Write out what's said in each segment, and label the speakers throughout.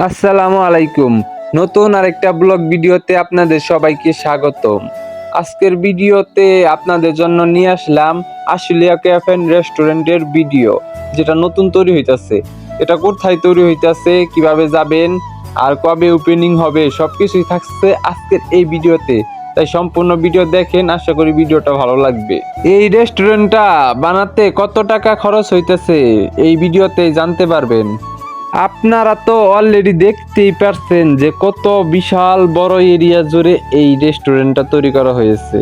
Speaker 1: আসসালামু আলাইকুম। নতুন আরেকটা ব্লগ ভিডিওতে আপনাদের সবাইকে স্বাগতম। আজকের ভিডিওতে আপনাদের জন্য নিয়ে আসলাম আশুলিয়া ক্যাফে এন্ড রেস্টুরেন্টের ভিডিও, যেটা নতুন তৈরি হইতাছে। এটা কোথায় তৈরি হইতাছে, কিভাবে যাবেন আর কবে ওপেনিং হবে, সবকিছুই থাকছে আজকের এই ভিডিওতে। তাই সম্পূর্ণ ভিডিও দেখেন, আশা করি ভিডিওটা ভালো লাগবে। এই রেস্টুরেন্টটা বানাতে কত টাকা খরচ হইতেছে এই ভিডিওতে জানতে পারবেন। আপনারা তো অলরেডি দেখতেই পারছেন যে কত বিশাল বড় এরিয়া জুড়ে এই রেস্টুরেন্টটা তৈরি করা হয়েছে।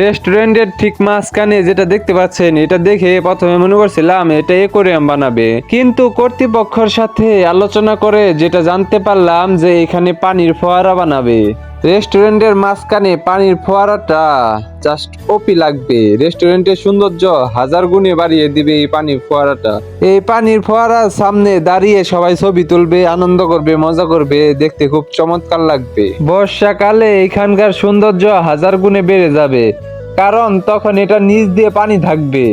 Speaker 1: রেস্টুরেন্টের ঠিক মাঝখানে যেটা দেখতে পাচ্ছেন, এটা দেখে প্রথমে মনে করছিলাম এটা অ্যাকোয়ারিয়াম বানাবে, কিন্তু কর্তৃপক্ষের সাথে আলোচনা করে যেটা জানতে পারলাম যে এখানে পানির ফোয়ারা বানাবে। রেস্টুরেন্টের মাঝখানে পানির ফোয়ারাটা জাস্ট ওপি লাগবে। রেস্টুরেন্টের সৌন্দর্য হাজার গুণে বাড়িয়ে দিবে এই পানির ফোয়ারাটা। এই পানির ফোয়ারার সামনে দাঁড়িয়ে সবাই ছবি তুলবে, আনন্দ করবে, মজা করবে, দেখতে খুব চমৎকার লাগবে। বর্ষাকালে এখানকার সৌন্দর্য হাজার গুণে বেড়ে যাবে, কারণ তখন এটা নিচ দিয়ে পানি থাকবে।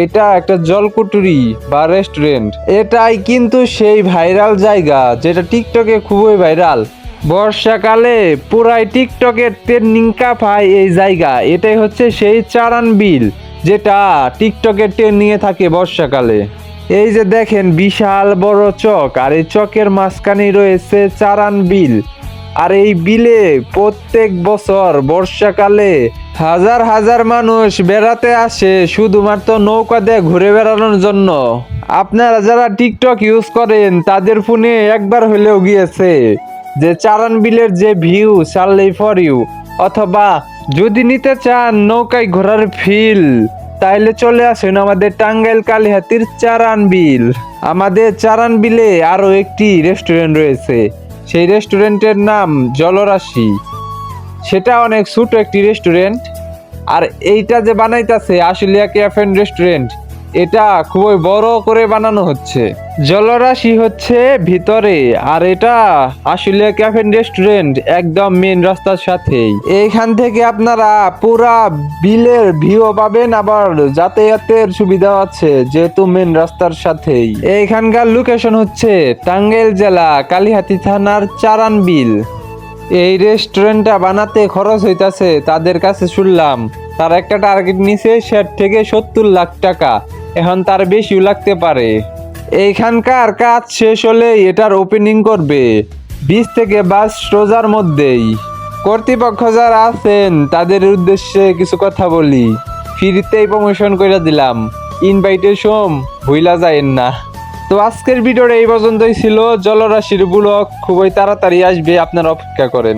Speaker 1: এটা একটা জলকুটুরি বা রেস্টুরেন্ট। এটাই কিন্তু সেই ভাইরাল জায়গা যেটা টিকটকে খুবই ভাইরাল। বর্ষাকালে পুরাই টিকটকের ট্রেন্ডিং কাঁপায় এই জায়গা। এটাই হচ্ছে সেই চারান বিল, যেটা টিকটকের ট্রেন্ডিংয়ে থাকে বর্ষাকালে। এই যে দেখেন বিশাল বড় চক, আর এই চকের মাঝখানেই রয়েছে চারান বিল। আর এই বিলে প্রত্যেক বছর বর্ষাকালে হাজার হাজার মানুষ বেড়াতে আসে, শুধুমাত্র নৌকা দিয়ে ঘুরে বেড়ানোর জন্য। আপনারা যারা টিকটক ইউজ করেন তাদের ফোনে একবার হলেও গিয়েছে যে চারান বিলের যে ভিউ চার্লি ফর ইউ, অথবা যদি নিতে চান নৌকায় ঘোরার ফিল, তাইলে চলে আসুন আমাদের টাঙ্গাইল কালিহাতির চারান বিল। আমাদের চারান বিলে আরো একটি রেস্টুরেন্ট রয়েছে, সেই রেস্টুরেন্টের নাম জলরাশি। সেটা অনেক ছোট একটি রেস্টুরেন্ট। আর এইটা যে বানাইতেছে আশুলিয়া ক্যাফে এন্ড রেস্টুরেন্ট, এটা খুবই বড় করে বানানো হচ্ছে। জলরাশি হচ্ছে ভিতরে, আর এটা আশুলিয়া ক্যাফে এন্ড রেস্টুরেন্ট একদম মেন রাস্তার সাথেই। এইখান থেকে আপনারা পুরা বিলের ভিউ পাবেন, আবার যাতায়াতের সুবিধা আছে যেহেতু মেন রাস্তার সাথেই। এইখানকার লোকেশন হচ্ছে টাঙ্গাইল জেলা কালিহাতী থানার চারান বিল। এই রেস্টুরেন্টটা বানাতে খরচ হইতাছে, তাদের কাছে শুনলাম তার একটা টার্গেট নিছে ৬০ থেকে ৭০ লাখ টাকা। এখন তার বেশিও লাগতে পারে। এইখানকার কাজ শেষ হলেই এটার ওপেনিং করবে ২০ থেকে ২২ রোজার মধ্যেই। কর্তৃপক্ষ যারা আছেন তাদের উদ্দেশ্যে কিছু কথা বলি, ফ্রিতেই প্রমোশন করে দিলাম, ইনভাইটেশন ভুইলা যায়েন না। তো আজকের ভিডিওটা এই পর্যন্তই ছিল। জলরাশির ব্লগ খুবই তাড়াতাড়ি আসবে, আপনারা অপেক্ষা করেন।